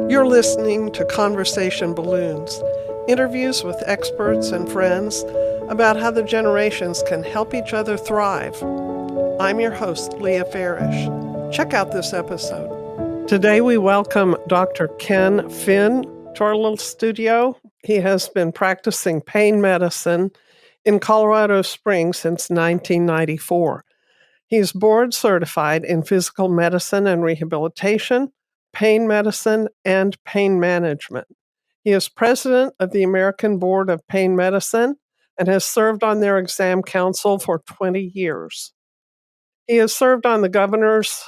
You're listening to Conversation Balloons, interviews with experts and friends about how the generations can help each other thrive. I'm your host, Leah Farish. Check out this episode. Today we welcome Dr. Ken Finn to our little studio. He has been practicing pain medicine in Colorado Springs since 1994. He's board certified in physical medicine and rehabilitation, pain medicine, and pain management. He is president of the American Board of Pain Medicine and has served on their exam council for 20 years. He has served on the governor's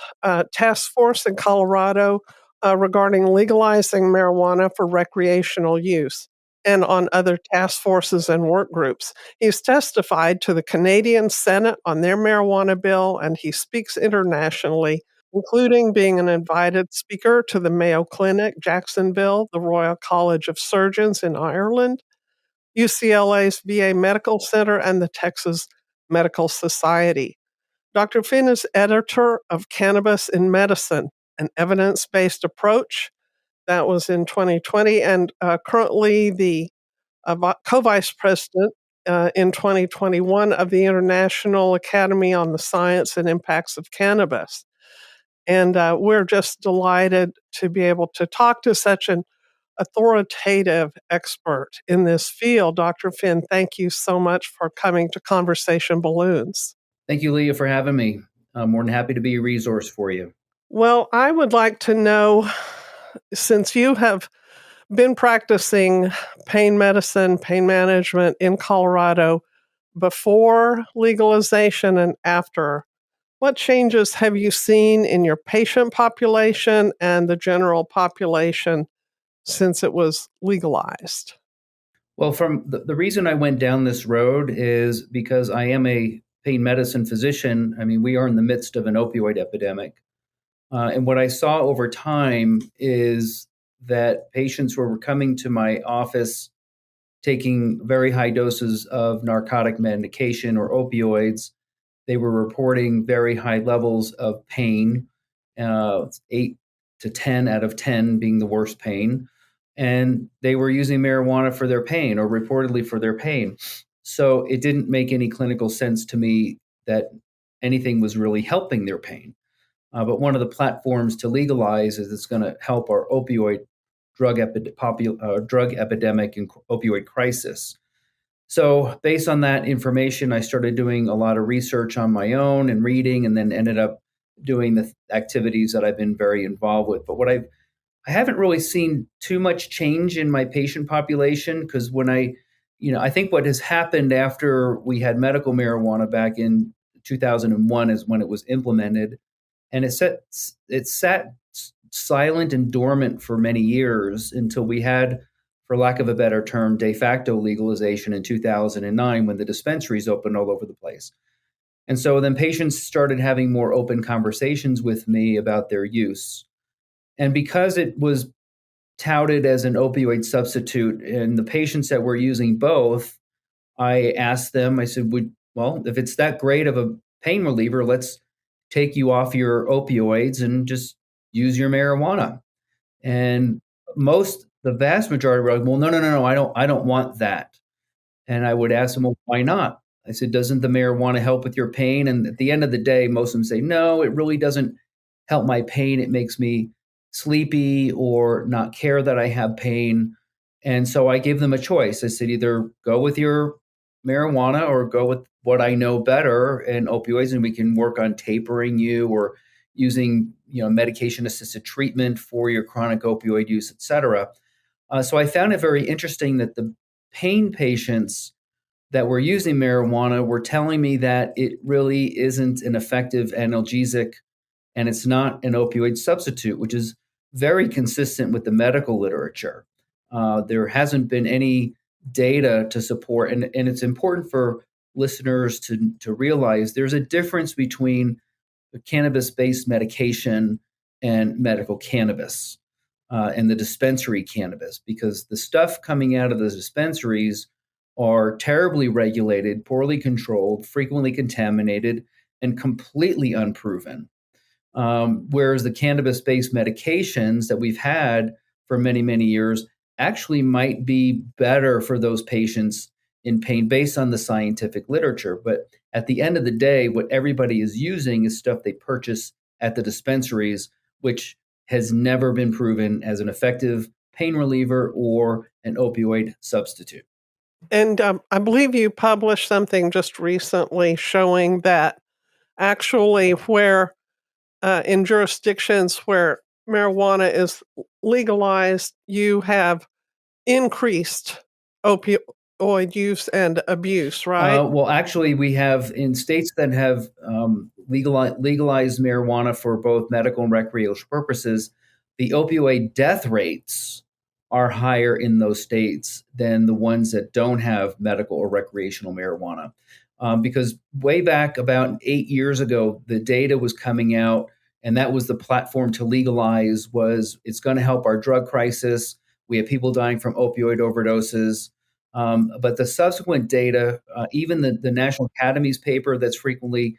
task force in Colorado regarding legalizing marijuana for recreational use, and on other task forces and work groups. He's testified to the Canadian Senate on their marijuana bill, and he speaks internationally, including being an invited speaker to the Mayo Clinic, Jacksonville, the Royal College of Surgeons in Ireland, UCLA's VA Medical Center, and the Texas Medical Society. Dr. Finn is editor of Cannabis in Medicine, an evidence-based approach. That was in 2020, and currently the co-vice president in 2021 of the International Academy on the Science and Impacts of Cannabis. And we're just delighted to be able to talk to such an authoritative expert in this field. Dr. Finn, thank you so much for coming to Conversation Balloons. Thank you, Leah, for having me. I'm more than happy to be a resource for you. Well, I would like to know, since you have been practicing pain medicine, pain management in Colorado before legalization and after, what changes have you seen in your patient population and the general population since it was legalized? Well, from the reason I went down this road is because I am a pain medicine physician. I mean, we are in the midst of an opioid epidemic. And what I saw over time is that patients were coming to my office taking very high doses of narcotic medication or opioids. They were reporting very high levels of pain, 8 to 10 out of 10 being the worst pain. And they were using marijuana for their pain or reportedly for their pain. So it didn't make any clinical sense to me that anything was really helping their pain. But one of the platforms to legalize is it's going to help our opioid drug epidemic and opioid crisis. So based on that information, I started doing a lot of research on my own and reading, and then ended up doing the activities that I've been very involved with. But I haven't really seen too much change in my patient population, because when I think what has happened after we had medical marijuana back in 2001 is when it was implemented, and it sat silent and dormant for many years until we had, for lack of a better term, de facto legalization in 2009 when the dispensaries opened all over the place. And so then patients started having more open conversations with me about their use. And because it was touted as an opioid substitute, and the patients that were using both, I asked them, I said, if it's that great of a pain reliever, let's take you off your opioids and just use your marijuana. And the vast majority were like, well, no, I don't want that. And I would ask them, well, why not? I said, doesn't the marijuana help with your pain? And at the end of the day, most of them say, no, it really doesn't help my pain. It makes me sleepy or not care that I have pain. And so I gave them a choice. I said, either go with your marijuana or go with what I know better in opioids, and we can work on tapering you or using medication-assisted treatment for your chronic opioid use, et cetera. So I found it very interesting that the pain patients that were using marijuana were telling me that it really isn't an effective analgesic and it's not an opioid substitute, which is very consistent with the medical literature. There hasn't been any data to support, and it's important for listeners to realize there's a difference between the cannabis-based medication and medical cannabis and the dispensary cannabis, because the stuff coming out of the dispensaries are terribly regulated, poorly controlled, frequently contaminated, and completely unproven. Whereas the cannabis-based medications that we've had for many, many years actually might be better for those patients in pain based on the scientific literature. But at the end of the day, what everybody is using is stuff they purchase at the dispensaries, which has never been proven as an effective pain reliever or an opioid substitute. And I believe you published something just recently showing that actually where in jurisdictions where marijuana is legalized, you have increased opioid use and abuse, right? Well, actually, we have in states that have legalized marijuana for both medical and recreational purposes, the opioid death rates are higher in those states than the ones that don't have medical or recreational marijuana. Because way back about 8 years ago, the data was coming out, and that was the platform to legalize. Was it's going to help our drug crisis? We have people dying from opioid overdoses. But the subsequent data, even the National Academy's paper that's frequently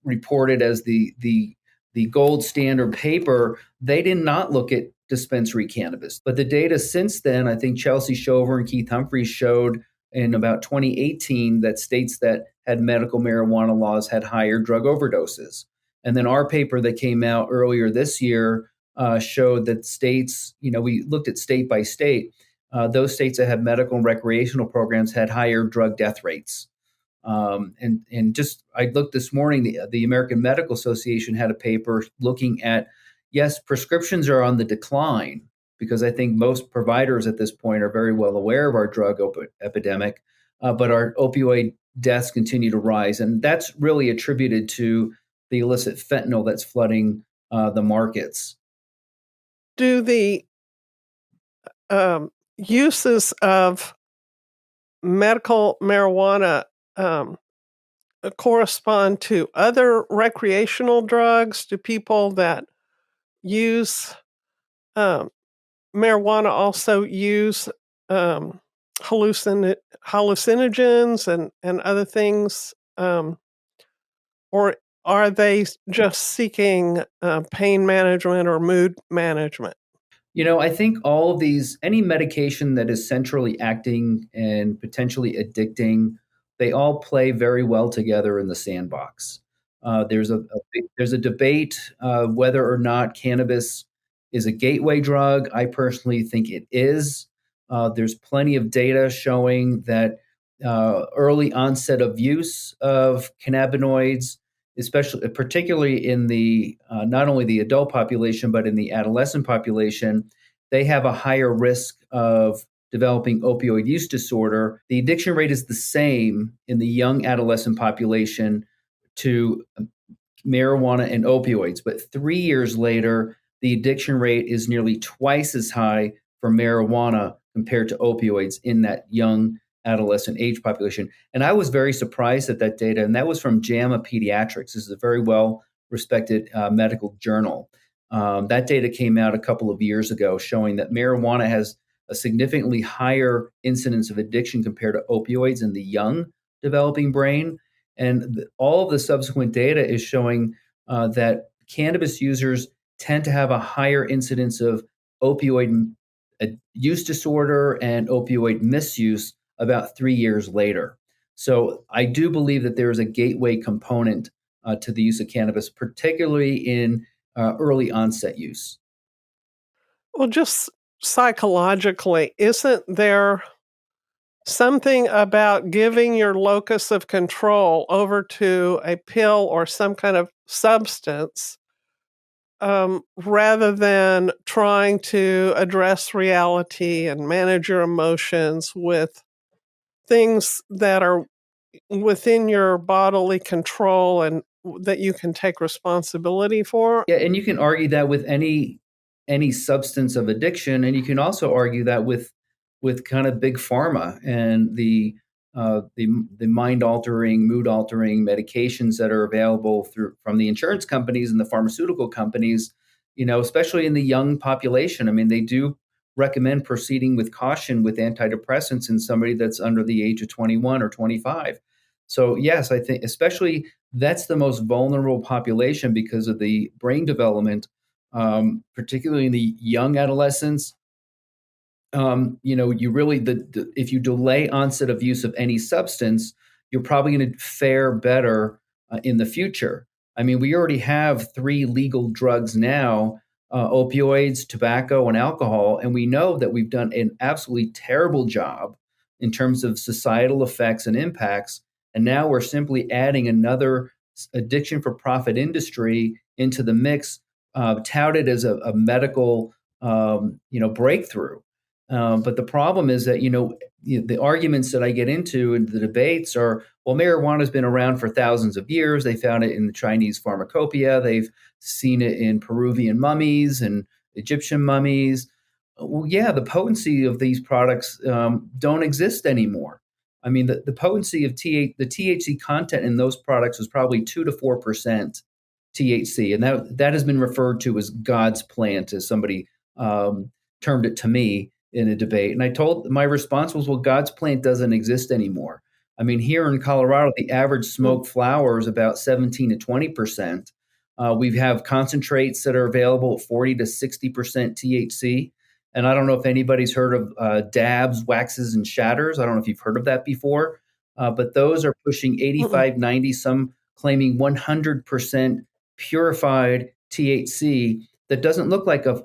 reported as the gold standard paper, they did not look at dispensary cannabis. But the data since then, I think Chelsea Shover and Keith Humphreys showed in about 2018 that states that had medical marijuana laws had higher drug overdoses. And then our paper that came out earlier this year showed that states, we looked at state by state. Those states that have medical and recreational programs had higher drug death rates. And just I looked this morning, the American Medical Association had a paper looking at, yes, prescriptions are on the decline because I think most providers at this point are very well aware of our drug epidemic, but our opioid deaths continue to rise. And that's really attributed to the illicit fentanyl that's flooding the markets. Do the uses of medical marijuana correspond to other recreational drugs? Do people that use marijuana also use hallucinogens and other things? Or are they just seeking pain management or mood management? I think all of these, any medication that is centrally acting and potentially addicting, they all play very well together in the sandbox. There's a debate whether or not cannabis is a gateway drug. I personally think it is. There's plenty of data showing that early onset of use of cannabinoids, particularly in the not only the adult population but in the adolescent population, they have a higher risk of developing opioid use disorder. The addiction rate is the same in the young adolescent population to marijuana and opioids, but 3 years later, the addiction rate is nearly twice as high for marijuana compared to opioids in that young adolescent age population. And I was very surprised at that data, and that was from JAMA Pediatrics. This is a very well-respected medical journal. That data came out a couple of years ago showing that marijuana has a significantly higher incidence of addiction compared to opioids in the young developing brain. And all of the subsequent data is showing that cannabis users tend to have a higher incidence of opioid use disorder and opioid misuse about 3 years later. So I do believe that there is a gateway component to the use of cannabis, particularly in early onset use. Well, just psychologically, isn't there something about giving your locus of control over to a pill or some kind of substance rather than trying to address reality and manage your emotions with things that are within your bodily control and that you can take responsibility for? Yeah, and you can argue that with any substance of addiction, and you can also argue that with kind of big pharma and the mind altering, mood altering medications that are available from the insurance companies and the pharmaceutical companies. Especially in the young population. I mean, they do recommend proceeding with caution with antidepressants in somebody that's under the age of 21 or 25. So yes, I think especially that's the most vulnerable population because of the brain development particularly in the young adolescents. You really if you delay onset of use of any substance, you're probably going to fare better in the future. I mean, we already have 3 legal drugs now: opioids, tobacco, and alcohol, and we know that we've done an absolutely terrible job in terms of societal effects and impacts. And now we're simply adding another addiction for profit industry into the mix, touted as a medical, breakthrough. But the problem is that, the arguments that I get into in the debates are, well, marijuana has been around for thousands of years. They found it in the Chinese pharmacopoeia. They've seen it in Peruvian mummies and Egyptian mummies. Well, yeah, the potency of these products don't exist anymore. I mean, the potency of the THC content in those products was probably 2 to 4% THC, and that has been referred to as God's plant, as somebody termed it to me in a debate. And my response was, well, God's plant doesn't exist anymore. I mean, here in Colorado, the average smoked flower is about 17 to 20%. We have concentrates that are available at 40 to 60% THC. And I don't know if anybody's heard of dabs, waxes, and shatters. I don't know if you've heard of that before, but those are pushing 85, 90, some claiming 100% purified THC that doesn't look like a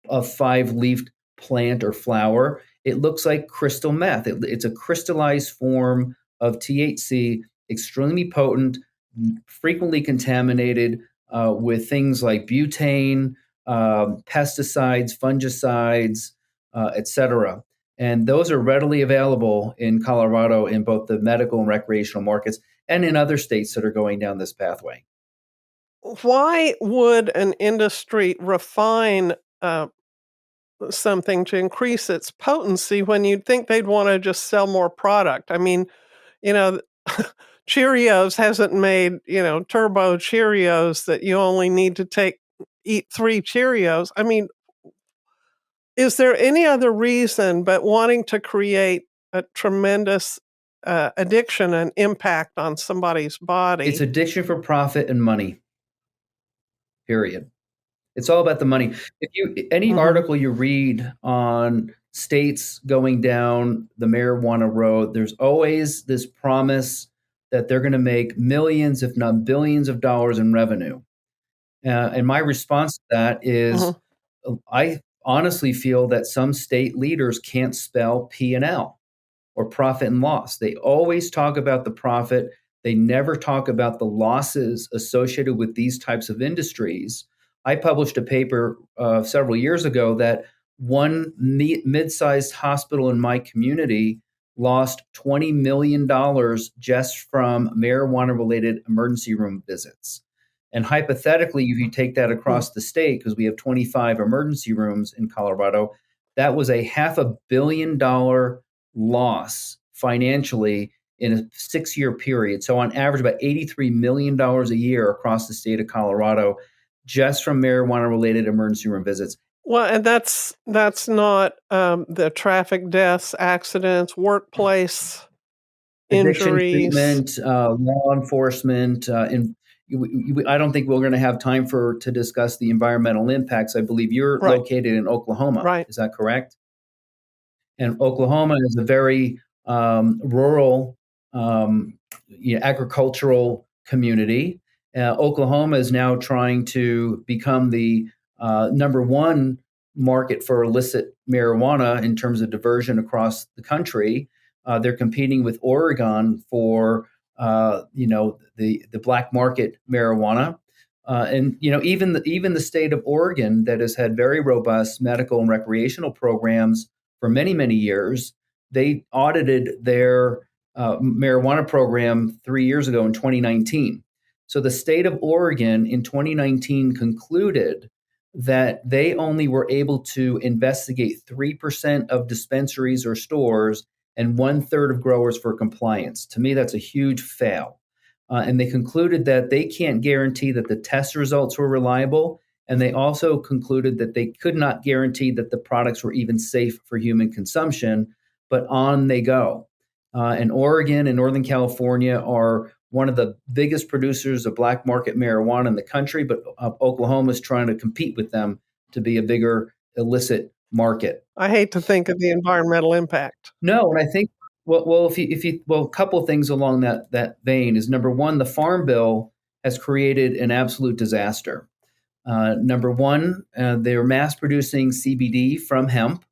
5-leafed plant or flower. It looks like crystal meth. It's a crystallized form of THC, extremely potent, frequently contaminated with things like butane, pesticides, fungicides, etc. And those are readily available in Colorado in both the medical and recreational markets and in other states that are going down this pathway. Why would an industry refine something to increase its potency when you'd think they'd want to just sell more product? I mean, you know, Cheerios hasn't made, turbo Cheerios that you only need to eat 3 Cheerios. I mean, is there any other reason but wanting to create a tremendous addiction and impact on somebody's body? It's addiction for profit and money, period. It's all about the money. Any article you read on states going down the marijuana road, there's always this promise that they're going to make millions, if not billions of dollars in revenue. And my response to that is, I honestly feel that some state leaders can't spell P&L or profit and loss. They always talk about the profit. They never talk about the losses associated with these types of industries. I published a paper several years ago that one mid-sized hospital in my community lost $20 million just from marijuana-related emergency room visits. And hypothetically, if you take that across the state, because we have 25 emergency rooms in Colorado, that was a $500 million loss financially in a 6-year period. So on average, about $83 million a year across the state of Colorado, just from marijuana-related emergency room visits. Well, and that's not the traffic deaths, accidents, workplace Addiction injuries. treatment, law enforcement. I don't think we're going to have time to discuss the environmental impacts. I believe you're located in Oklahoma. Right. Is that correct? And Oklahoma is a very rural, agricultural community. Oklahoma is now trying to become the number 1 market for illicit marijuana in terms of diversion across the country. They're competing with Oregon for the black market marijuana, and even the state of Oregon that has had very robust medical and recreational programs for many, many years. They audited their marijuana program 3 years ago in 2019. So the state of Oregon in 2019 concluded that they only were able to investigate 3% of dispensaries or stores and 1/3 of growers for compliance. To me, that's a huge fail. And they concluded that they can't guarantee that the test results were reliable. And they also concluded that they could not guarantee that the products were even safe for human consumption, but on they go. And Oregon and Northern California are one of the biggest producers of black market marijuana in the country, but Oklahoma is trying to compete with them to be a bigger illicit market. I hate to think of the environmental impact. No, and I think a couple of things along that vein is, number one, the Farm Bill has created an absolute disaster. Number one, they're mass producing CBD from hemp.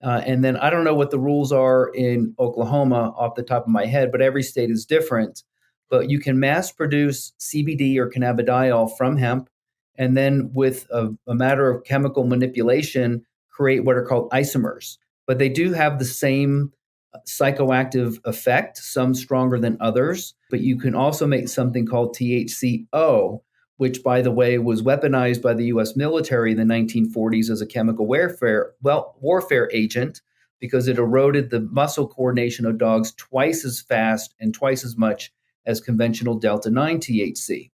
And then I don't know what the rules are in Oklahoma off the top of my head, but every state is different. But you can mass produce CBD or cannabidiol from hemp, and then with a matter of chemical manipulation, create what are called isomers. But they do have the same psychoactive effect, some stronger than others. But you can also make something called THCO, which, by the way, was weaponized by the U.S. military in the 1940s as a chemical warfare agent, because it eroded the muscle coordination of dogs twice as fast and twice as much as conventional delta-9 THC.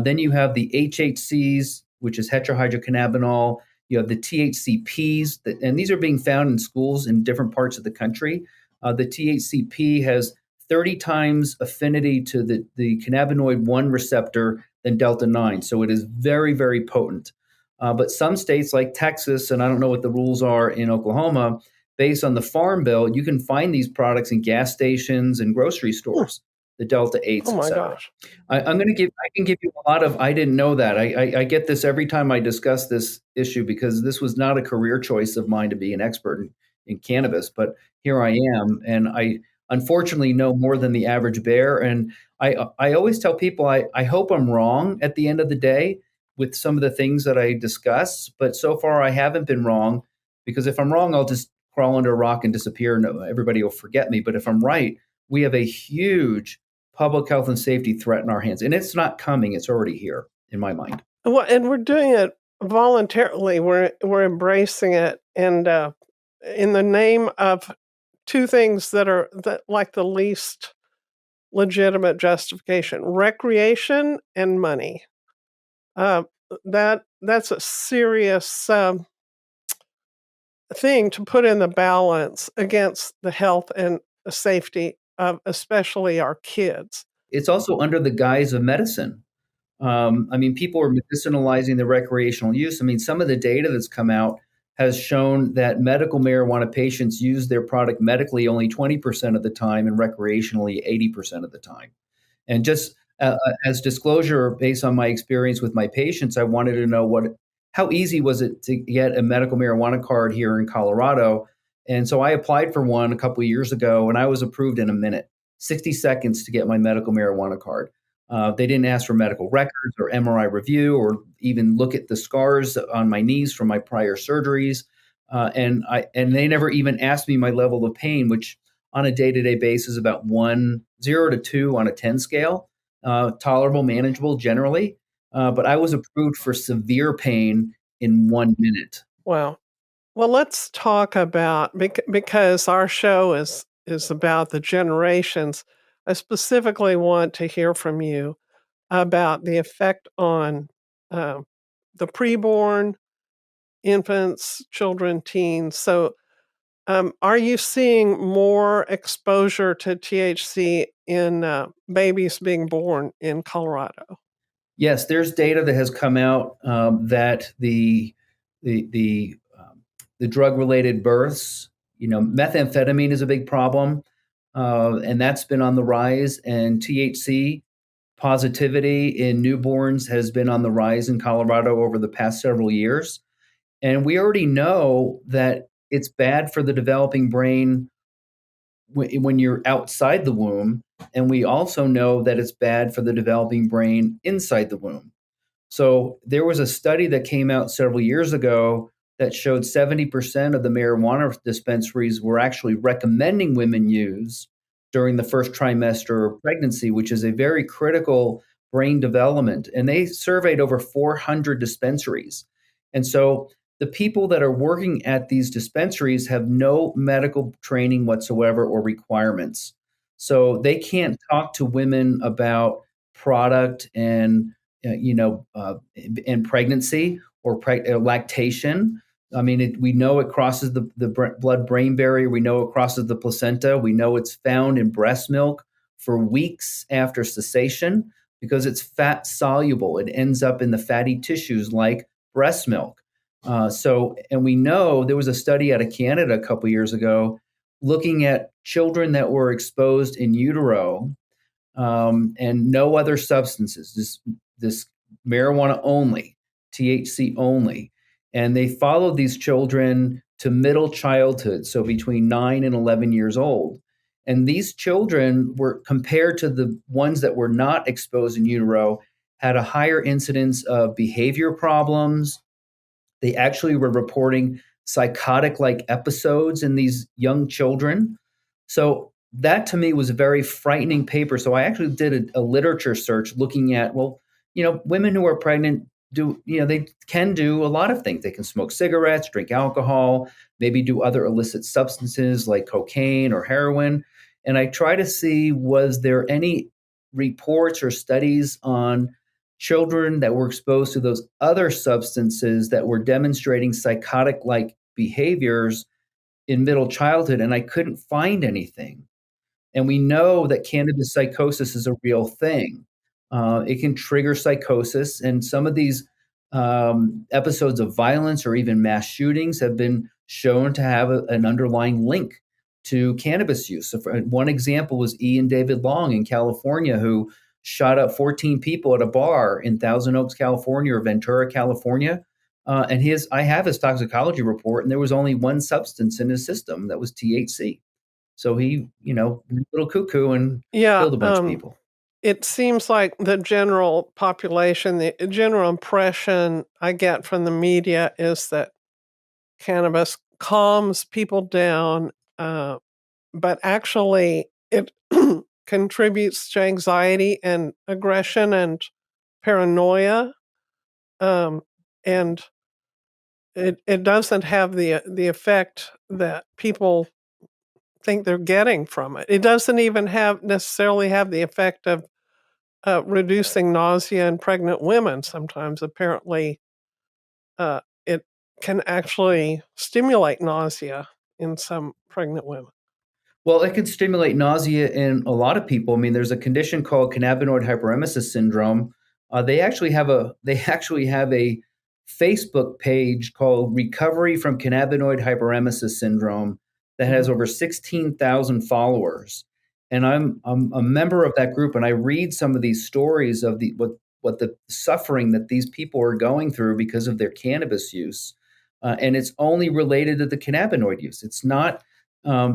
Then you have the HHCs, which is tetrahydrocannabinol. You have the THCPs, and these are being found in schools in different parts of the country. The THCP has 30 times affinity to the cannabinoid 1 receptor than delta-9. So it is very, very potent. But some states like Texas, and I don't know what the rules are in Oklahoma, based on the Farm Bill, you can find these products in gas stations and grocery stores, the delta-8s, Oh my etc. gosh. I can give you a lot of, I didn't know that. I get this every time I discuss this issue, because this was not a career choice of mine to be an expert in cannabis, but here I am. And I unfortunately know more than the average bear. And I always tell people, I hope I'm wrong at the end of the day with some of the things that I discuss, but so far I haven't been wrong, because if I'm wrong, I'll just crawl under a rock and disappear and everybody will forget me. But if I'm right, we have a huge public health and safety threat in our hands. And it's not coming. It's already here, in my mind. Well, and we're doing it voluntarily. We're embracing it, and in the name of two things that like the least legitimate justification: recreation and money. That's a serious thing to put in the balance against the health and safety of especially our kids. It's also under the guise of medicine. People are medicinalizing the recreational use. Some of the data that's come out has shown that medical marijuana patients use their product medically only 20% of the time and recreationally 80% of the time. And just as disclosure, based on my experience with my patients, I wanted to know how easy was it to get a medical marijuana card here in Colorado. And so I applied for one a couple of years ago, and I was approved in a minute, 60 seconds to get my medical marijuana card. They didn't ask for medical records or MRI review or even look at the scars on my knees from my prior surgeries. And they never even asked me my level of pain, which on a day-to-day basis, about 0 to 2 on a 10 scale, tolerable, manageable generally. But I was approved for severe pain in 1 minute. Wow. Well, let's talk about, because our show is about the generations. I specifically want to hear from you about the effect on the preborn, infants, children, teens. So, are you seeing more exposure to THC in babies being born in Colorado? Yes, there's data that has come out that the drug-related births, methamphetamine is a big problem, and that's been on the rise. And THC positivity in newborns has been on the rise in Colorado over the past several years. And we already know that it's bad for the developing brain when you're outside the womb. And we also know that it's bad for the developing brain inside the womb. So there was a study that came out several years ago that showed 70% of the marijuana dispensaries were actually recommending women use during the first trimester of pregnancy, which is a very critical brain development. And they surveyed over 400 dispensaries. And so the people that are working at these dispensaries have no medical training whatsoever or requirements. So they can't talk to women about product and pregnancy or lactation. We know it crosses the blood-brain barrier. We know it crosses the placenta. We know it's found in breast milk for weeks after cessation because it's fat soluble. It ends up in the fatty tissues like breast milk. And we know there was a study out of Canada a couple years ago looking at children that were exposed in utero and no other substances, this marijuana only, THC only. And they followed these children to middle childhood, so between 9 and 11 years old. And these children were compared to the ones that were not exposed in utero, had a higher incidence of behavior problems. They actually were reporting psychotic like episodes in these young children. So that to me was a very frightening paper. So I actually did a literature search looking at, well, women who are pregnant they can do a lot of things. They can smoke cigarettes, drink alcohol, maybe do other illicit substances like cocaine or heroin. And I try to see, was there any reports or studies on children that were exposed to those other substances that were demonstrating psychotic like behaviors in middle childhood? And I couldn't find anything. And we know that cannabis psychosis is a real thing. It can trigger psychosis. And some of these episodes of violence or even mass shootings have been shown to have an underlying link to cannabis use. So one example was Ian David Long in California, who shot up 14 people at a bar in Thousand Oaks, California, or Ventura, California. I have his toxicology report, and there was only one substance in his system that was THC. So he, little cuckoo and killed a bunch of people. It seems like the general population, the general impression I get from the media is that cannabis calms people down, but actually it contributes to anxiety and aggression and paranoia, and it doesn't have the effect that people think they're getting from it. It doesn't even necessarily have the effect of reducing nausea in pregnant women. Sometimes, apparently, it can actually stimulate nausea in some pregnant women. Well, it could stimulate nausea in a lot of people. I mean, there's a condition called cannabinoid hyperemesis syndrome. They actually have a Facebook page called Recovery from Cannabinoid Hyperemesis Syndrome that has over 16,000 followers. And I'm a member of that group, and I read some of these stories of what the suffering that these people are going through because of their cannabis use. And it's only related to the cannabinoid use. It's not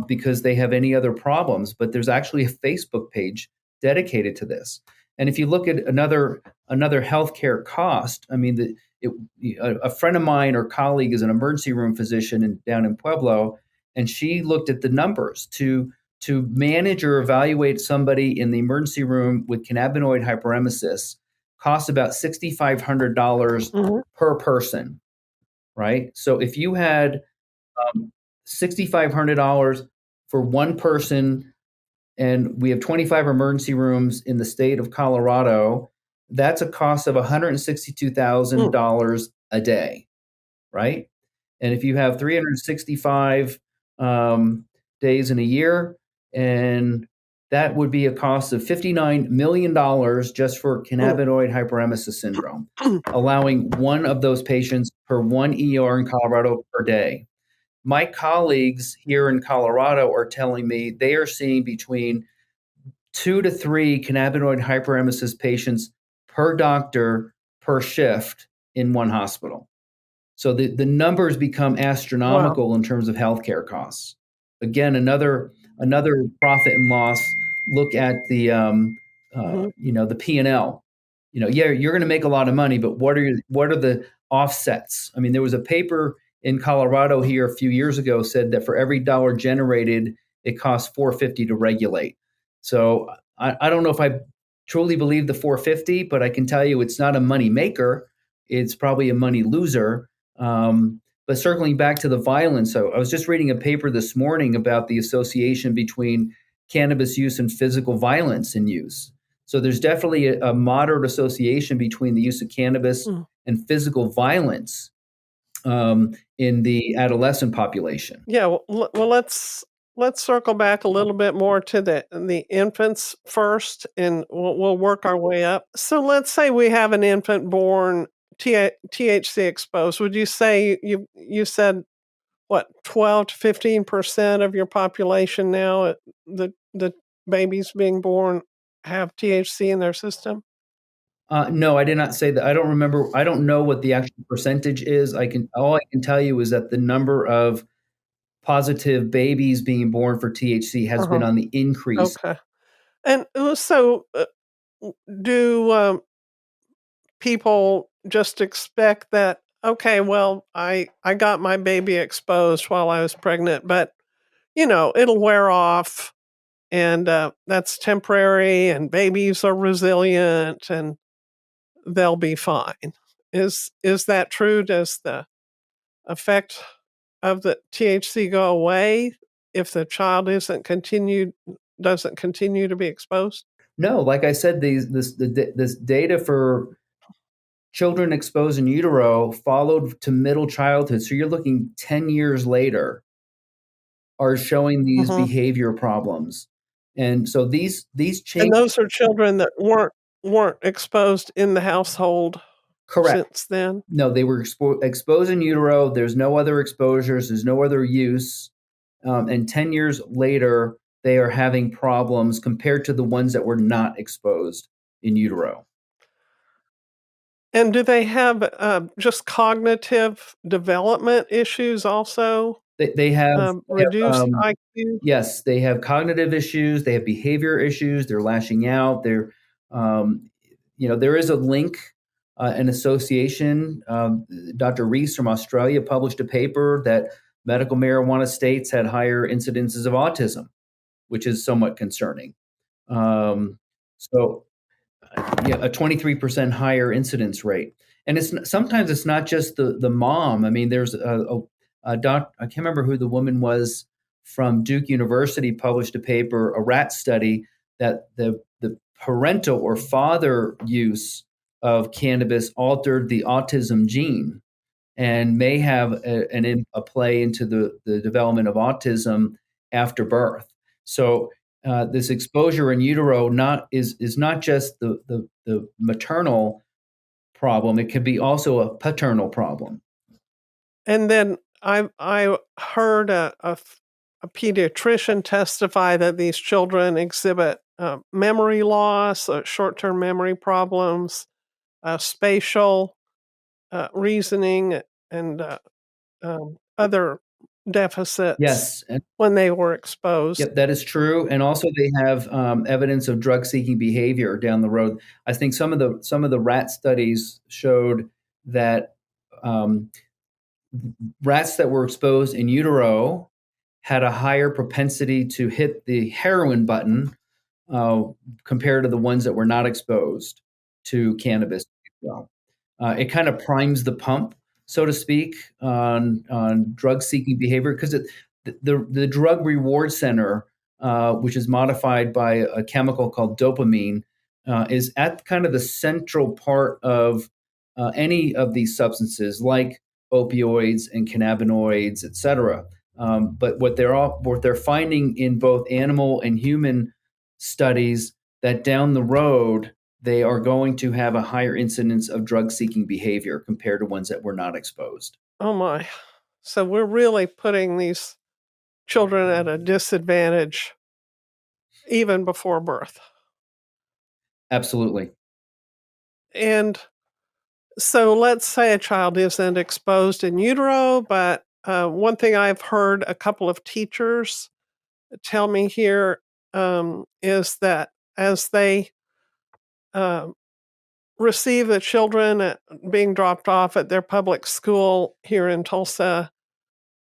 because they have any other problems, but there's actually a Facebook page dedicated to this. And if you look at another healthcare cost, I mean, a friend of mine or colleague is an emergency room physician down in Pueblo, and she looked at the numbers to manage or evaluate somebody in the emergency room with cannabinoid hyperemesis costs about $6,500 per person, right? So if you had $6,500 for one person, and we have 25 emergency rooms in the state of Colorado, that's a cost of $162,000 a day, right? And if you have 365 days in a year, and that would be a cost of $59 million just for cannabinoid hyperemesis syndrome, allowing one of those patients per one ER in Colorado per day. My colleagues here in Colorado are telling me they are seeing between 2 to 3 cannabinoid hyperemesis patients per doctor per shift in one hospital. So the numbers become astronomical in terms of healthcare costs. Again, another profit and loss. Look at the the P&L. You're going to make a lot of money, but what are the offsets? I mean, there was a paper in Colorado here a few years ago said that for every dollar generated, it costs $4.50 to regulate. So I don't know if I truly believe the $4.50, but I can tell you it's not a money maker. It's probably a money loser. But circling back to the violence, so I was just reading a paper this morning about the association between cannabis use and physical violence in use. So there's definitely a moderate association between the use of cannabis and physical violence in the adolescent population. Yeah, well, let's let's circle back a little bit more to the infants first, and we'll work our way up. So let's say we have an infant born THC exposed. Would you say you said what 12 to 15% of your population now, the babies being born have THC in their system? No, I did not say that. I don't remember. I don't know what the actual percentage is. All I can tell you is that the number of positive babies being born for THC has been Uh-huh. on the increase. Okay. And so, do people just expect that? Okay, well, I got my baby exposed while I was pregnant, but it'll wear off, and that's temporary, and babies are resilient, and they'll be fine. Is that true? Does the effect of the THC go away if the child doesn't continue to be exposed? No, like I said, this data for children exposed in utero followed to middle childhood. So you're looking 10 years later are showing these Mhm. behavior problems. And so these And change. those are children that weren't exposed in the household Correct. since then? No, they were exposed in utero. There's no other exposures. There's no other use. And 10 years later, they are having problems compared to the ones that were not exposed in utero. And do they have, just cognitive development issues also? They have Reduced IQ? yes, they have cognitive issues. They have behavior issues. They're lashing out. Um, there is a link, an association. Dr. Reese from Australia published a paper that medical marijuana states had higher incidences of autism, which is somewhat concerning. Um, so, yeah, a 23% higher incidence rate. And sometimes it's not just the mom. I mean, there's a doc. I can't remember who the woman was from Duke University published a paper, a rat study that the parental or father use of cannabis altered the autism gene and may have a play into the development of autism after birth. So this exposure in utero is not just the maternal problem; it could be also a paternal problem. And then I heard a pediatrician testify that these children exhibit memory loss, short-term memory problems, spatial reasoning, and other deficits Yes, and when they were exposed. yep, that is true. And also, they have evidence of drug-seeking behavior down the road. I think some of the rat studies showed that um, rats that were exposed in utero had a higher propensity to hit the heroin button uh, compared to the ones that were not exposed to cannabis. Well, it kind of primes the pump, so to speak, on drug seeking behavior because the drug reward center, which is modified by a chemical called dopamine, is at kind of the central part of any of these substances like opioids and cannabinoids, et cetera. But what they're finding in both animal and human studies that down the road they are going to have a higher incidence of drug seeking behavior compared to ones that were not exposed. Oh my. So we're really putting these children at a disadvantage even before birth. Absolutely. And so let's say a child isn't exposed in utero, but one thing I've heard a couple of teachers tell me here is that as they uh, receive the children being dropped off at their public school here in Tulsa,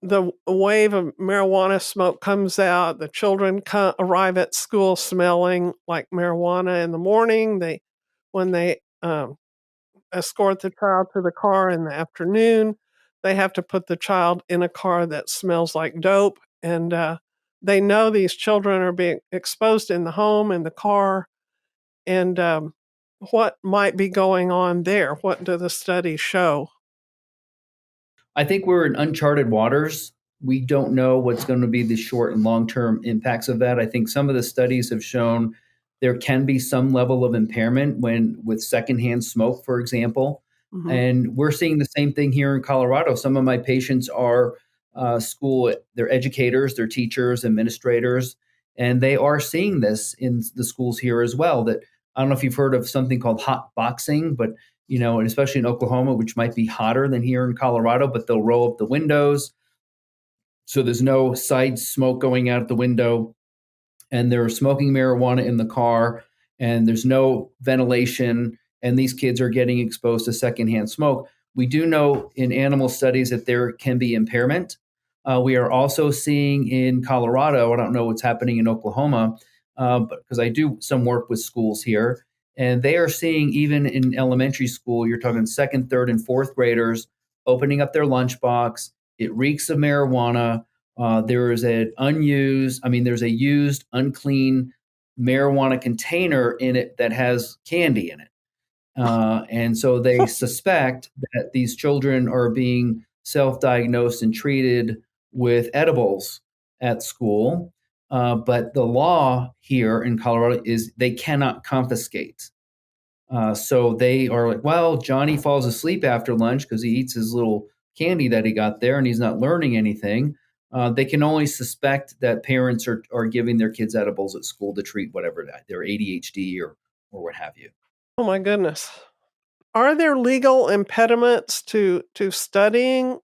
the wave of marijuana smoke comes out. The children arrive at school smelling like marijuana in the morning. When they escort the child to the car in the afternoon, they have to put the child in a car that smells like dope. And they know these children are being exposed in the home, in the car, and what might be going on there? What do the studies show? I think we're in uncharted waters we don't know what's going to be the short and long-term impacts of that. I think some of the studies have shown there can be some level of impairment when with secondhand smoke, for example. Mm-hmm. And we're seeing the same thing here in Colorado. Some of my patients are they're educators, they're teachers, administrators, and they are seeing this in the schools here as well. That I don't know if you've heard of something called hot boxing, but and especially in Oklahoma, which might be hotter than here in Colorado, but they'll roll up the windows so there's no side smoke going out the window, and they're smoking marijuana in the car, and there's no ventilation, and these kids are getting exposed to secondhand smoke. We do know in animal studies that there can be impairment. We are also seeing in Colorado, I don't know what's happening in Oklahoma, because I do some work with schools here, and they are seeing even in elementary school, you're talking second, third, and fourth graders opening up their lunchbox. It reeks of marijuana. There's a used, unclean marijuana container in it that has candy in it. And so they suspect that these children are being self-diagnosed and treated with edibles at school. But the law here in Colorado is they cannot confiscate. So they are like, well, Johnny falls asleep after lunch because he eats his little candy that he got there and he's not learning anything. They can only suspect that parents are giving their kids edibles at school to treat whatever their ADHD or what have you. Oh my goodness. Are there legal impediments to studying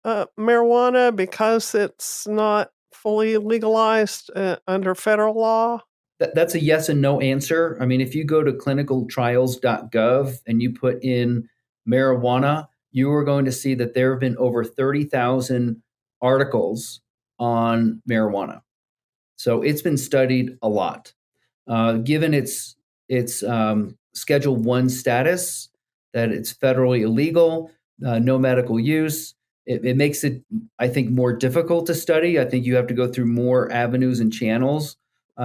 marijuana because it's not fully legalized under federal law? That's a yes and no answer. I mean, if you go to clinicaltrials.gov and you put in marijuana, you are going to see that there have been over 30,000 articles on marijuana. So it's been studied a lot. Given its Schedule 1 status, that it's federally illegal, no medical use, it makes it, I think, more difficult to study. I think you have to go through more avenues and channels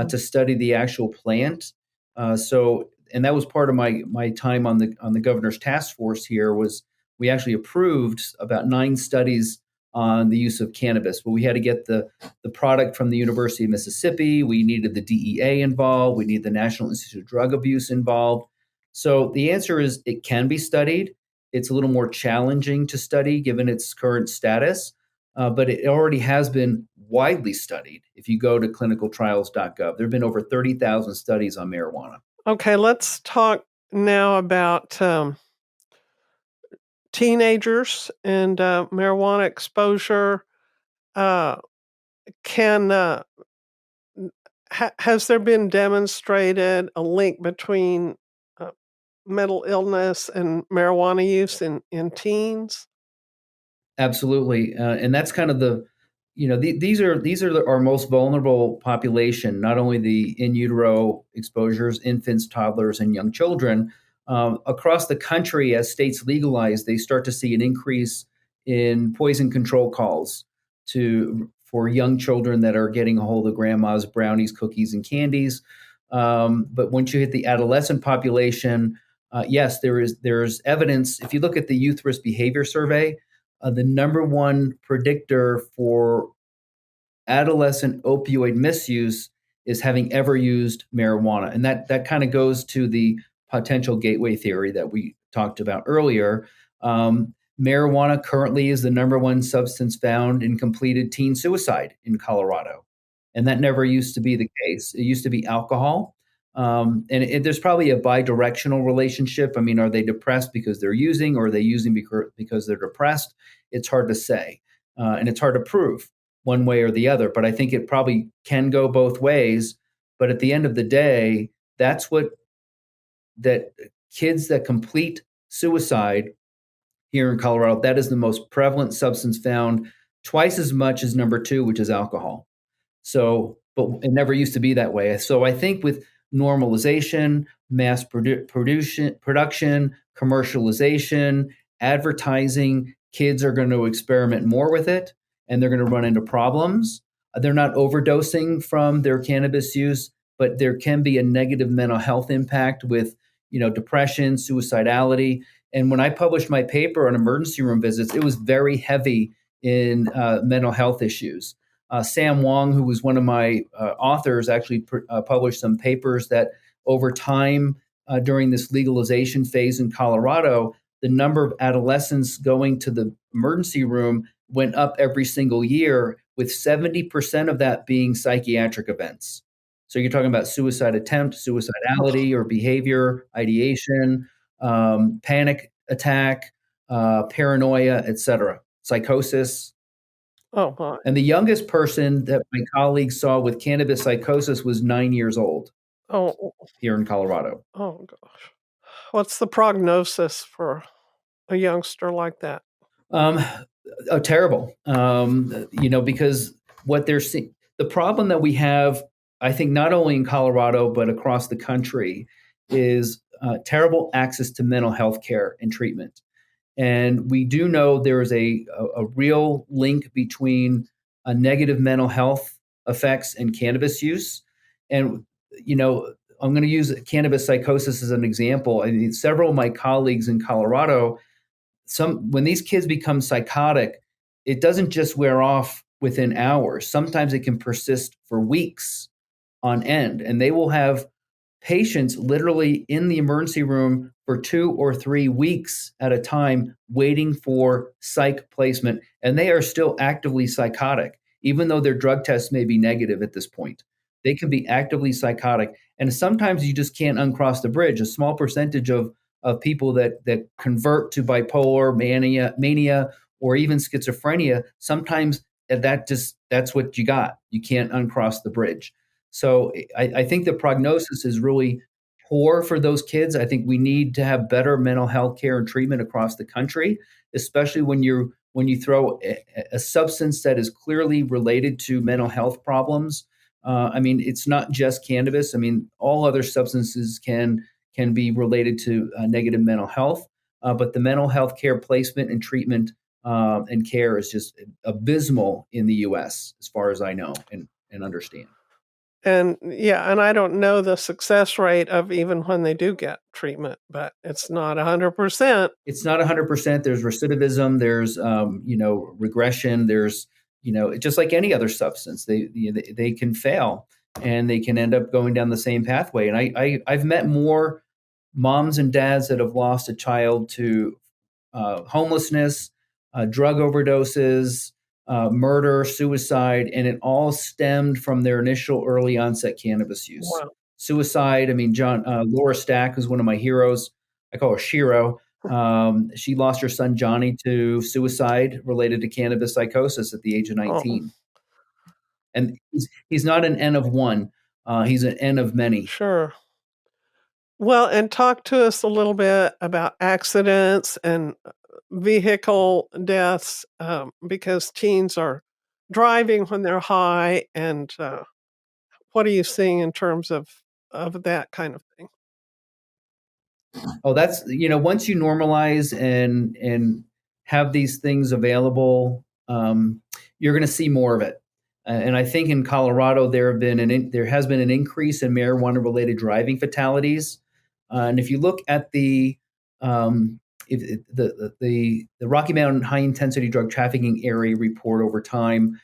to study the actual plant. And that was part of my time on the governor's task force here. Was we actually approved about 9 studies on the use of cannabis, but we had to get the product from the University of Mississippi. We needed the DEA involved. We need the National Institute of Drug Abuse involved. So the answer is it can be studied. It's a little more challenging to study given its current status, but it already has been widely studied. If you go to clinicaltrials.gov, there have been over 30,000 studies on marijuana. Okay, let's talk now about teenagers and marijuana exposure. Has there been demonstrated a link between mental illness and marijuana use in teens? Absolutely, and that's kind of these are our most vulnerable population. Not only the in utero exposures, infants, toddlers, and young children. Across the country, as states legalize, they start to see an increase in poison control calls for young children that are getting a hold of grandma's brownies, cookies, and candies. But once you hit the adolescent population, yes, there's evidence. If you look at the Youth Risk Behavior Survey, the number one predictor for adolescent opioid misuse is having ever used marijuana. And that kind of goes to the potential gateway theory that we talked about earlier. Marijuana currently is the number one substance found in completed teen suicide in Colorado. And that never used to be the case. It used to be alcohol. There's probably a bidirectional relationship. I mean, are they depressed because they're using, or are they using because they're depressed? It's hard to say. And it's hard to prove one way or the other. But I think it probably can go both ways. But at the end of the day, that kids that complete suicide here in Colorado, that is the most prevalent substance found, twice as much as number 2, which is alcohol. So, but it never used to be that way. So I think with normalization, mass production, commercialization, advertising, kids are going to experiment more with it, and they're going to run into problems. They're not overdosing from their cannabis use, but there can be a negative mental health impact with, depression, suicidality. And when I published my paper on emergency room visits, it was very heavy in mental health issues. Sam Wong, who was one of my authors, actually published some papers that over time during this legalization phase in Colorado, the number of adolescents going to the emergency room went up every single year, with 70% of that being psychiatric events. So you're talking about suicide attempt, suicidality or behavior, ideation, panic attack, paranoia, etc., psychosis. Oh, my. And the youngest person that my colleagues saw with cannabis psychosis was 9 years old Oh, here in Colorado. oh gosh. What's the prognosis for a youngster like that? Terrible. Because what they're seeing, the problem that we have, I think, not only in Colorado but across the country, is terrible access to mental health care and treatment. And we do know there is a real link between negative mental health effects and cannabis use. And, I'm going to use cannabis psychosis as an example. I mean, several of my colleagues in Colorado, when these kids become psychotic, it doesn't just wear off within hours. Sometimes it can persist for weeks on end. And they will have patients literally in the emergency room for 2 or 3 weeks at a time waiting for psych placement. And they are still actively psychotic, even though their drug tests may be negative at this point. They can be actively psychotic. And sometimes you just can't uncross the bridge. A small percentage of people that convert to bipolar, mania, or even schizophrenia, sometimes that's what you got. You can't uncross the bridge. So I think the prognosis is really poor for those kids. I think we need to have better mental health care and treatment across the country, especially when you throw a substance that is clearly related to mental health problems. I mean, it's not just cannabis. I mean, all other substances can be related to negative mental health, but the mental health care placement and treatment and care is just abysmal in the U.S. as far as I know and understand. And yeah, and I don't know the success rate of even when they do get treatment, but it's not 100%. It's not 100%. There's recidivism. There's regression. There's just like any other substance, they can fail and they can end up going down the same pathway. And I've met more moms and dads that have lost a child to homelessness, drug overdoses, murder, suicide, and it all stemmed from their initial early onset cannabis use. Wow. Suicide. I mean, Laura Stack, who's one of my heroes, I call her Shiro. She lost her son Johnny to suicide related to cannabis psychosis at the age of 19. Oh. And he's not an N of one. He's an N of many. Sure. Well, and talk to us a little bit about accidents and vehicle deaths, because teens are driving when they're high. And what are you seeing in terms of that kind of thing? Oh, that's, once you normalize and have these things available, you're going to see more of it. And I think in Colorado there has been an increase in marijuana-related driving fatalities. And if you look at the Rocky Mountain High Intensity Drug Trafficking Area report over time,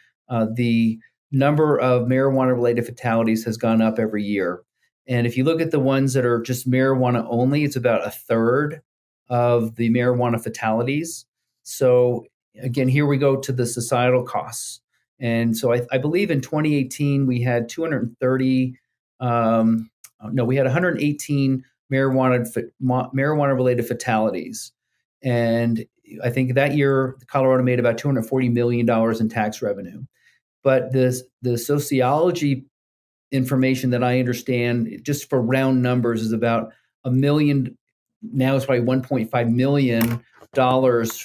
the number of marijuana-related fatalities has gone up every year. And if you look at the ones that are just marijuana only, it's about a third of the marijuana fatalities. So again, here we go to the societal costs. And so I believe in 2018 we had 118 marijuana-related fatalities. And I think that year Colorado made about $240 million in tax revenue. But the sociology information that I understand, just for round numbers, is about $1 million. Now it's probably $1.5 million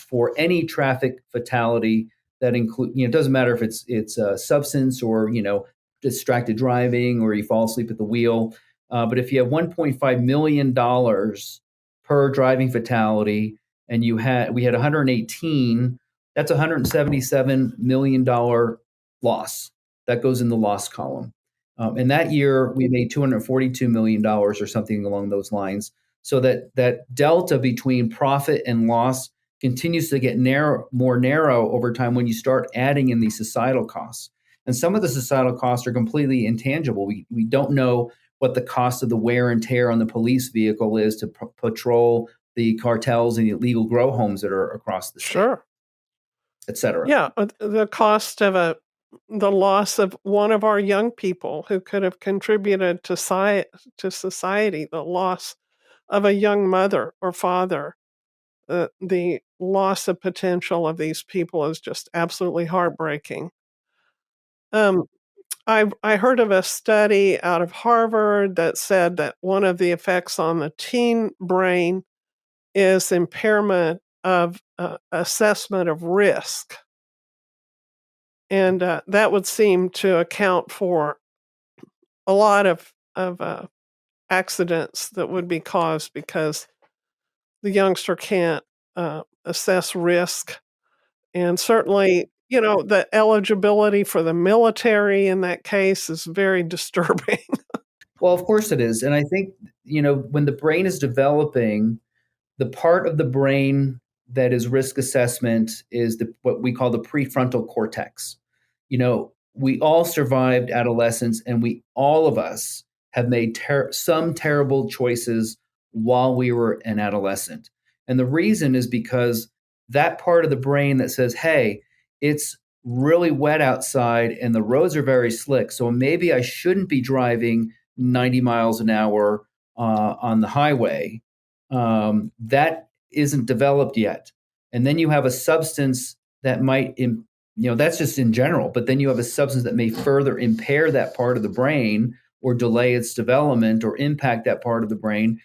for any traffic fatality that include. It doesn't matter if it's a substance or distracted driving or you fall asleep at the wheel. But if you have $1.5 million per driving fatality, and we had 118, that's $177 million loss that goes in the loss column. And that year we made $242 million or something along those lines. So that delta between profit and loss continues to get more narrow over time when you start adding in these societal costs. And some of the societal costs are completely intangible. We don't know what the cost of the wear and tear on the police vehicle is to patrol the cartels and illegal grow homes that are across the state, Sure. et cetera. Yeah, the cost of the loss of one of our young people who could have contributed to society, the loss of a young mother or father, the loss of potential of these people is just absolutely heartbreaking. Um, I heard of a study out of Harvard that said that one of the effects on the teen brain is impairment of assessment of risk. And that would seem to account for a lot of accidents that would be caused because the youngster can't assess risk. And certainly, the eligibility for the military in that case is very disturbing. Well, of course it is. And I think, when the brain is developing, the part of the brain that is risk assessment is what we call the prefrontal cortex. We all survived adolescence, and all of us have made some terrible choices while we were an adolescent. And the reason is because that part of the brain that says, hey, it's really wet outside and the roads are very slick, so maybe I shouldn't be driving 90 miles an hour on the highway, that isn't developed yet. And then you have a substance that might, that's just in general, but then you have a substance that may further impair that part of the brain or delay its development or impact that part of the brain.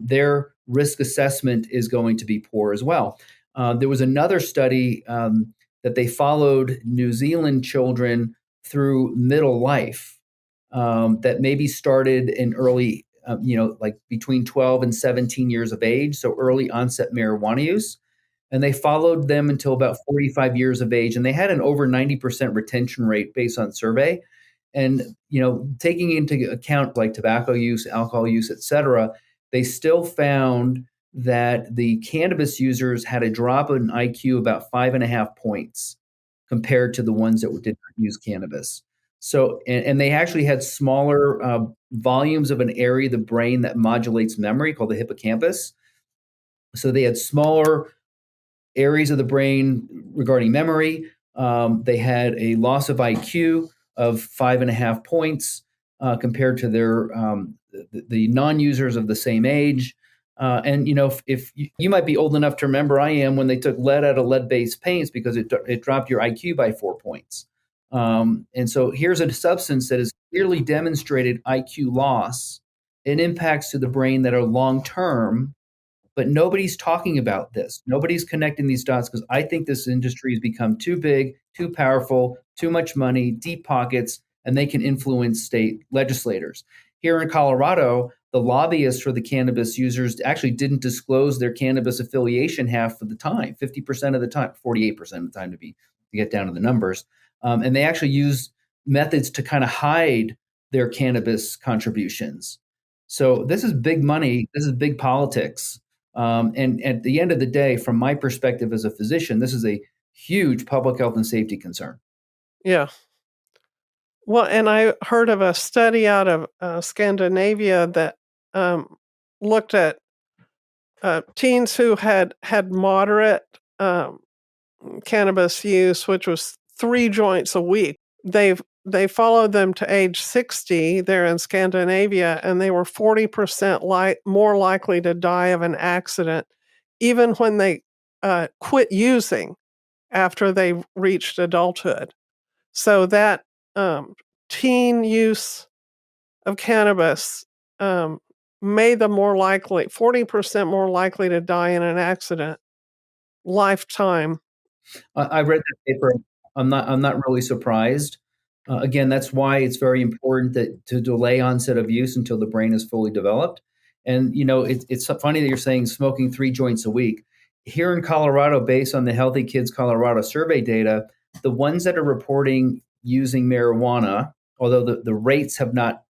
Their risk assessment is going to be poor as well. There was another study that they followed New Zealand children through middle life that maybe started in early, like between 12 and 17 years of age, so early onset marijuana use. And they followed them until about 45 years of age, and they had an over 90% retention rate based on survey. And taking into account like tobacco use, alcohol use, et cetera, they still found that the cannabis users had a drop in IQ about 5.5 points compared to the ones that did not use cannabis. So, and they actually had smaller volumes of an area of the brain that modulates memory called the hippocampus. So they had smaller areas of the brain regarding memory. They had a loss of IQ of 5.5 points compared to their the non-users of the same age. And if you might be old enough to remember, I am, when they took lead out of lead-based paints because it dropped your IQ by 4 points. And so here's a substance that has clearly demonstrated IQ loss and impacts to the brain that are long-term, but nobody's talking about this. Nobody's connecting these dots because I think this industry has become too big, too powerful, too much money, deep pockets, and they can influence state legislators. Here in Colorado, the lobbyists for the cannabis users actually didn't disclose their cannabis affiliation half of the time, 50% of the time, 48% of the time to get down to the numbers. And they actually use methods to kind of hide their cannabis contributions. So this is big money. This is big politics. And at the end of the day, from my perspective as a physician, this is a huge public health and safety concern. Yeah. Well, and I heard of a study out of Scandinavia that looked at teens who had moderate cannabis use, which was 3 joints a week. They followed them to age 60 there in Scandinavia, and they were 40% more likely to die of an accident, even when they quit using after they reached adulthood. So that teen use of cannabis made them 40% more likely to die in an accident lifetime. I read that paper. I'm not really surprised. Again, that's why it's very important to delay onset of use until the brain is fully developed. And it's funny that you're saying smoking 3 joints a week. Here in Colorado, based on the Healthy Kids Colorado survey data, the ones that are reporting using marijuana, although the rates have not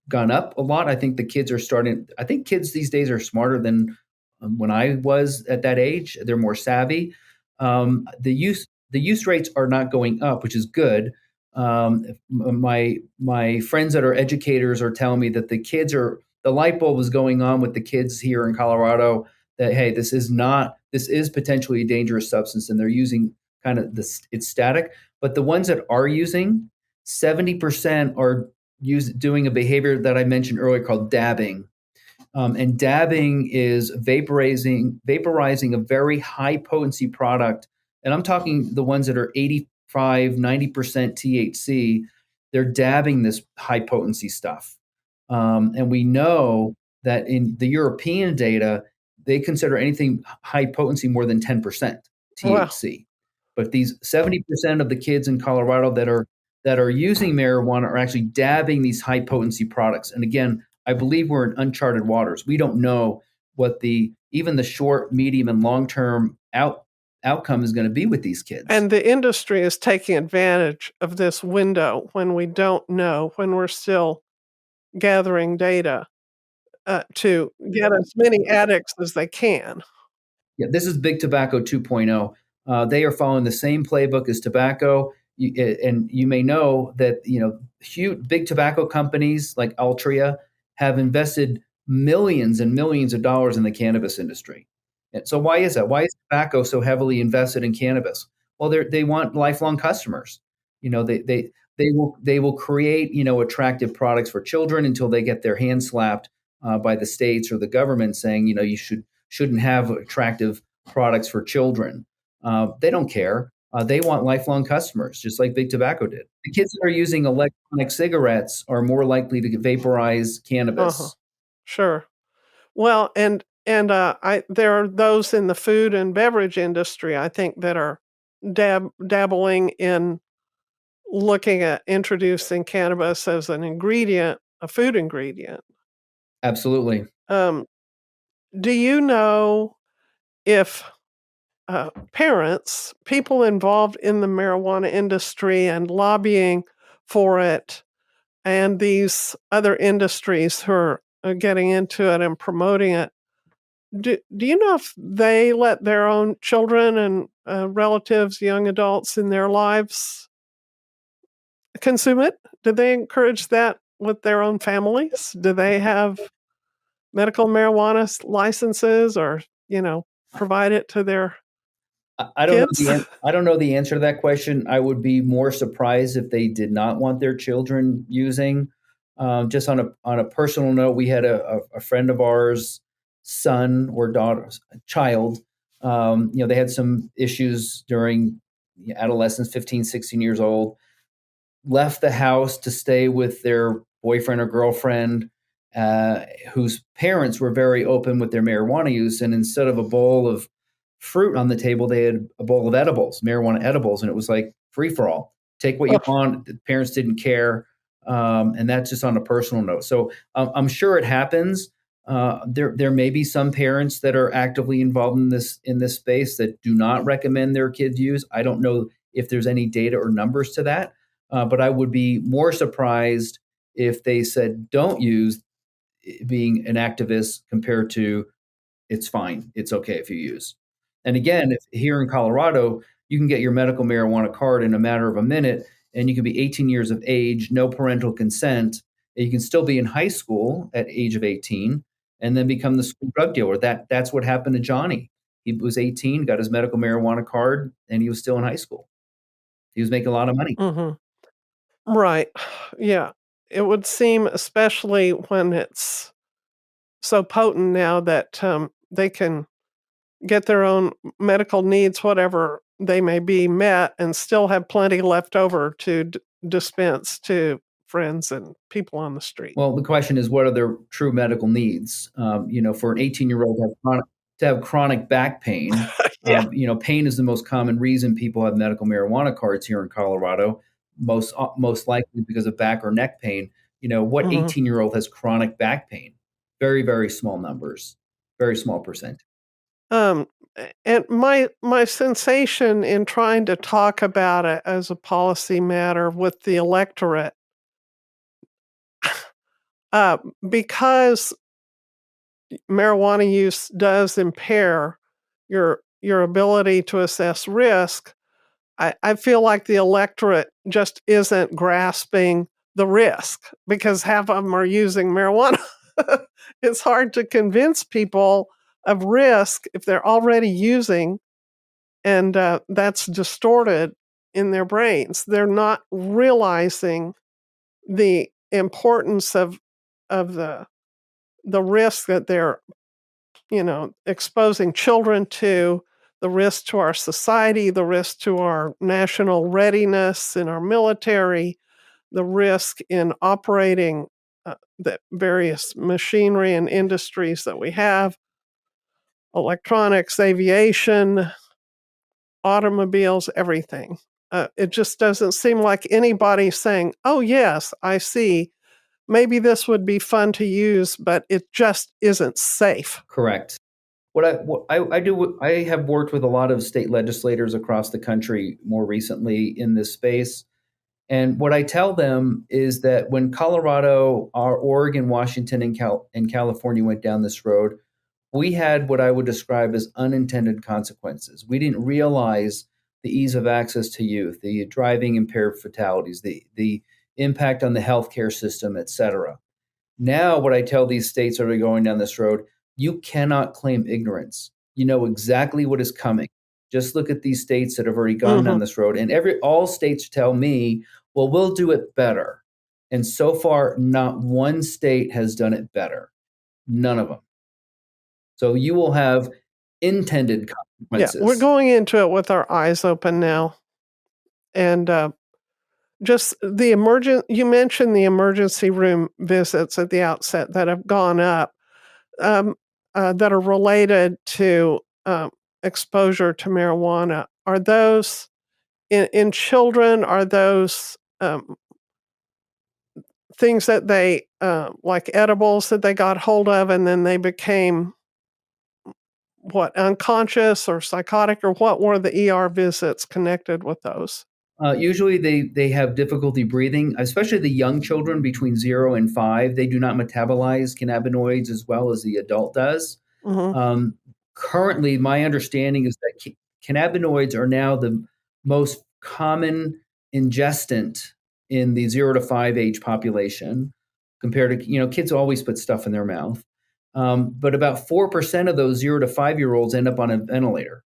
gone up a lot, I think kids these days are smarter than when I was at that age. They're more savvy. The use rates are not going up, which is good. My friends that are educators are telling me that the light bulb is going on with the kids here in Colorado, that hey, this is potentially a dangerous substance, and they're using kind of this, it's static. But the ones that are using, 70% are doing a behavior that I mentioned earlier called dabbing. And dabbing is vaporizing a very high potency product. And I'm talking the ones that are 85, 90% THC. They're dabbing this high potency stuff. And we know that in the European data, they consider anything high potency more than 10% Well, THC. But these 70% of the kids in Colorado that are using marijuana are actually dabbing these high potency products. And again, I believe we're in uncharted waters. We don't know what even the short, medium, and long term outcome is going to be with these kids. and the industry is taking advantage of this window when we don't know, when we're still gathering data to get as many addicts as they can. Yeah, this is Big Tobacco 2.0. They are following the same playbook as tobacco. And you may know that huge big tobacco companies like Altria have invested millions and millions of dollars in the cannabis industry. And so why is that? Why is tobacco so heavily invested in cannabis? Well, they want lifelong customers. They will create attractive products for children until they get their hands slapped by the states or the government saying you shouldn't have attractive products for children. They don't care. They want lifelong customers, just like Big Tobacco did. The kids that are using electronic cigarettes are more likely to vaporize cannabis. Sure. Well, and there are those in the food and beverage industry, I think, that are dabbling in looking at introducing cannabis as an ingredient, a food ingredient. Absolutely. Do you know if parents, people involved in the marijuana industry and lobbying for it, and these other industries who are getting into it and promoting it, do you know if they let their own children and relatives, young adults in their lives consume it? Do they encourage that with their own families? Do they have medical marijuana licenses or, provide it to their I don't know kids? I don't know the answer to that question. I would be more surprised if they did not want their children using. Just on a personal note, we had a friend of ours, son or daughter, child. They had some issues during adolescence, 15, 16 years old, left the house to stay with their boyfriend or girlfriend, whose parents were very open with their marijuana use. And instead of a bowl of fruit on the table, they had a bowl of edibles, marijuana edibles. And it was like free for all. Take what you want. The parents didn't care. And that's just on a personal note. So I'm sure it happens. There may be some parents that are actively involved in this space that do not recommend their kids use. I don't know if there's any data or numbers to that. But I would be more surprised if they said don't use, being an activist, compared to it's fine, it's okay if you use. And again, if here in Colorado, you can get your medical marijuana card in a matter of a minute, and you can be 18 years of age, no parental consent, and you can still be in high school at age of 18 and then become the school drug dealer. That's what happened to Johnny. He was 18, got his medical marijuana card, and he was still in high school. He was making a lot of money. Mm-hmm. Right. Yeah. It would seem, especially when it's so potent now that they can get their own medical needs, whatever they may be, met and still have plenty left over to dispense to friends and people on the street. Well, the question is, what are their true medical needs? For an 18-year-old to have chronic back pain, Yeah. Pain is the most common reason people have medical marijuana cards here in Colorado, most likely because of back or neck pain. What Mhm. 18-year-old has chronic back pain? Very, very small numbers, very small percent. And my sensation in trying to talk about it as a policy matter with the electorate, because marijuana use does impair your ability to assess risk, I feel like the electorate just isn't grasping the risk because half of them are using marijuana. It's hard to convince people of risk if they're already using, and that's distorted in their brains. They're not realizing the importance of the risk that they're exposing children to, the risk to our society, the risk to our national readiness in our military, the risk in operating the various machinery and industries that we have, electronics, aviation, automobiles, everything. It just doesn't seem like anybody's saying, oh, yes, I see. Maybe this would be fun to use, but it just isn't safe. Correct. I have worked with a lot of state legislators across the country more recently in this space. And what I tell them is that when Colorado, Oregon, Washington, and California went down this road, we had what I would describe as unintended consequences. We didn't realize the ease of access to youth, the driving impaired fatalities, the impact on the healthcare system, et cetera. Now, what I tell these states that are going down this road, you cannot claim ignorance. You know exactly what is coming. Just look at these states that have already gone down this road, and all states tell me, well, we'll do it better. And so far, not one state has done it better. None of them. So you will have intended consequences. Yeah, we're going into it with our eyes open now. And just you mentioned the emergency room visits at the outset that have gone up, that are related to exposure to marijuana. Are those in children? Are those things that they like edibles that they got hold of and then they became unconscious or psychotic, or what were the ER visits connected with those? Usually they have difficulty breathing, especially the young children between 0 and 5. They do not metabolize cannabinoids as well as the adult does. Mm-hmm. Currently, my understanding is that cannabinoids are now the most common ingestant in the 0 to 5 age population compared to, kids always put stuff in their mouth. But about 4% of those 0 to 5-year-olds end up on a ventilator.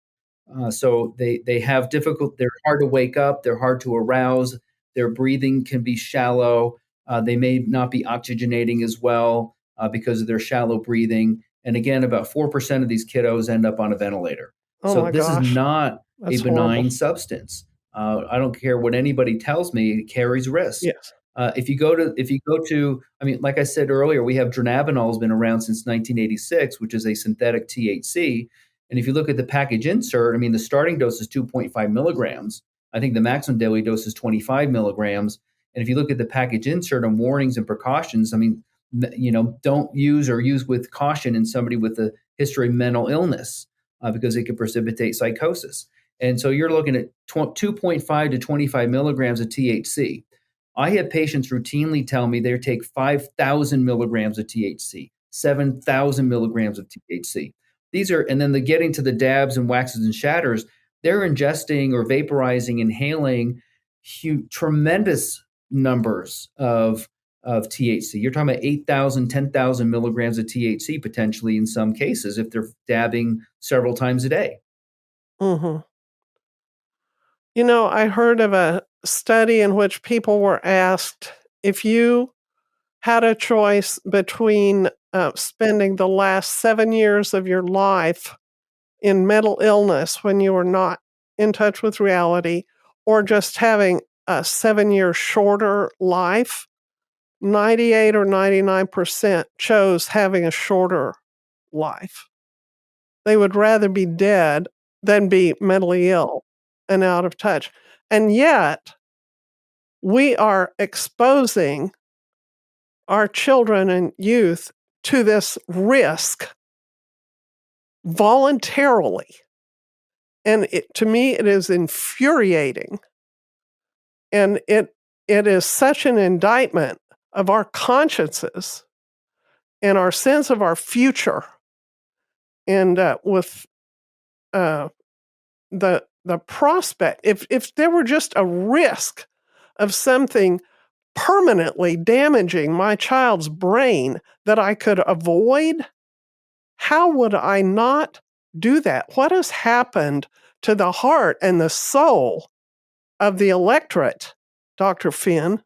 So they have they're hard to wake up, they're hard to arouse, their breathing can be shallow, they may not be oxygenating as well because of their shallow breathing. And again, about 4% of these kiddos end up on a ventilator. Oh so my this gosh. is not That's a benign horrible. substance. I don't care what anybody tells me, it carries risk. Yes. If you go to, I mean, like I said earlier, we have dronabinol has been around since 1986, which is a synthetic THC. And if you look at the package insert, I mean, the starting dose is 2.5 milligrams. I think the maximum daily dose is 25 milligrams. And if you look at the package insert on warnings and precautions, I mean, don't use or use with caution in somebody with a history of mental illness because it could precipitate psychosis. And so you're looking at 2.5 to 25 milligrams of THC. I have patients routinely tell me they take 5,000 milligrams of THC, 7,000 milligrams of THC. And then getting to the dabs and waxes and shatters, they're ingesting or vaporizing, inhaling tremendous numbers of THC. You're talking about 8,000, 10,000 milligrams of THC potentially in some cases if they're dabbing several times a day. Mm-hmm. I heard of a study in which people were asked if you had a choice between spending the last 7 years of your life in mental illness when you were not in touch with reality, or just having a 7-year shorter life, 98 or 99% chose having a shorter life. They would rather be dead than be mentally ill and out of touch. And yet, we are exposing our children and youth to this risk voluntarily. And to me, it is infuriating. And it is such an indictment of our consciences and our sense of our future, and with the prospect, if there were just a risk of something permanently damaging my child's brain that I could avoid, how would I not do that? What has happened to the heart and the soul of the electorate, Dr. Finn?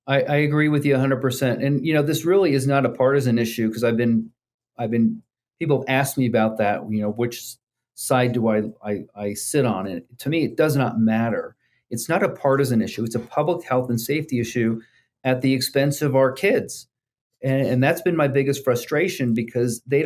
I agree with you 100%. And this really is not a partisan issue, because I've been people have asked me about that. Which side do I sit on? And to me, it does not matter. It's not a partisan issue. It's a public health and safety issue at the expense of our kids. And that's been my biggest frustration, because the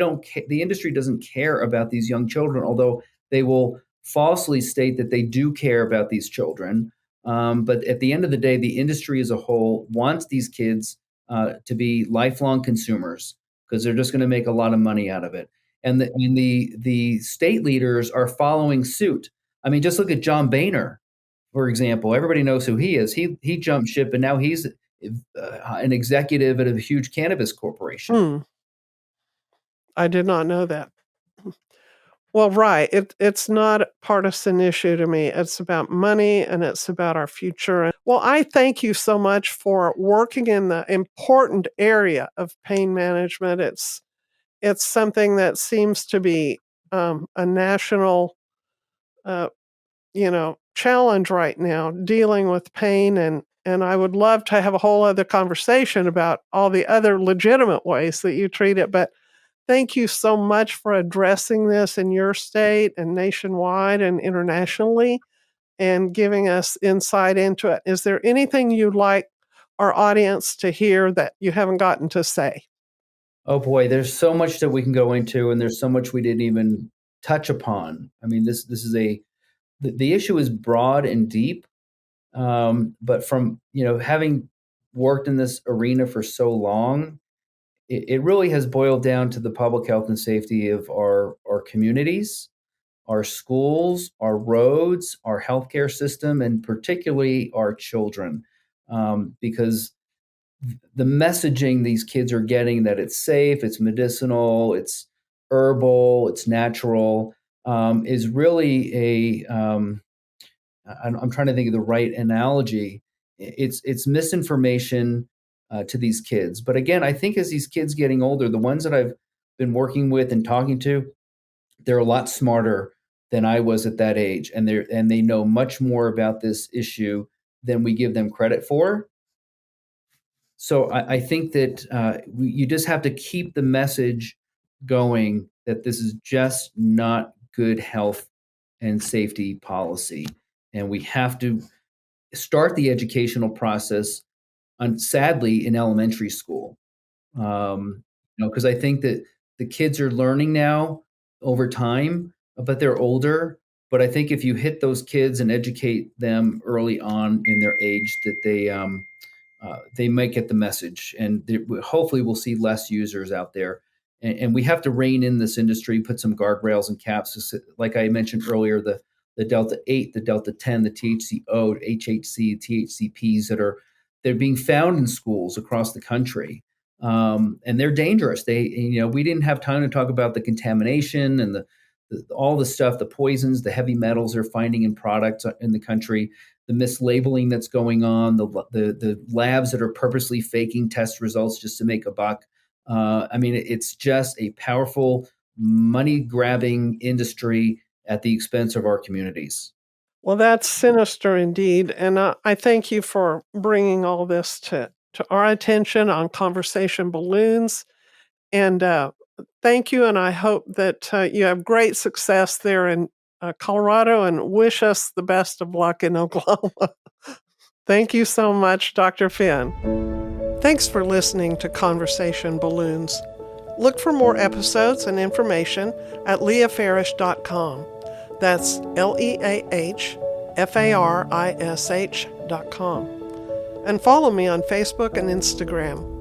industry doesn't care about these young children, although they will falsely state that they do care about these children. But at the end of the day, the industry as a whole wants these kids to be lifelong consumers, because they're just going to make a lot of money out of it. And the state leaders are following suit. I mean, just look at John Boehner, for example. Everybody knows who he is. He jumped ship, and now he's an executive at a huge cannabis corporation. I did not know that. Well, right. It's not a partisan issue to me. It's about money, and it's about our future. Well, I thank you so much for working in the important area of pain management. It's something that seems to be a national, challenge right now, dealing with pain, and I would love to have a whole other conversation about all the other legitimate ways that you treat it. But thank you so much for addressing this in your state and nationwide and internationally, and giving us insight into it. Is there anything you'd like our audience to hear that you haven't gotten to say? Oh boy, there's so much that we can go into, and there's so much we didn't even touch upon. I mean, this is the issue is broad and deep, but from having worked in this arena for so long, it really has boiled down to the public health and safety of our communities, our schools, our roads, our healthcare system, and particularly our children, because the messaging these kids are getting, that it's safe, it's medicinal, it's herbal, it's natural, is really I'm trying to think of the right analogy. It's misinformation to these kids. But again, I think as these kids getting older, the ones that I've been working with and talking to, they're a lot smarter than I was at that age, and they know much more about this issue than we give them credit for. So I think that you just have to keep the message going that this is just not good health and safety policy, and we have to start the educational process, sadly, in elementary school. Because I think that the kids are learning now over time, but they're older. But I think if you hit those kids and educate them early on in their age, that they might get the message, and hopefully we'll see less users out there. And we have to rein in this industry, put some guardrails and caps, like I mentioned earlier, the Delta 8, the Delta 10, the THCO, HHC, THCPs they're being found in schools across the country, and they're dangerous. We didn't have time to talk about the contamination and all the stuff, the poisons, the heavy metals they're finding in products in the country, the mislabeling that's going on, the labs that are purposely faking test results just to make a buck. I mean, it's just a powerful money-grabbing industry at the expense of our communities. Well, that's sinister indeed. And I thank you for bringing all this to our attention on Conversation Balloons. And thank you. And I hope that you have great success there in Colorado, and wish us the best of luck in Oklahoma. Thank you so much, Dr. Finn. Thanks for listening to Conversation Balloons. Look for more episodes and information at leahfarish.com. That's LEAHFARISH.com. And follow me on Facebook and Instagram.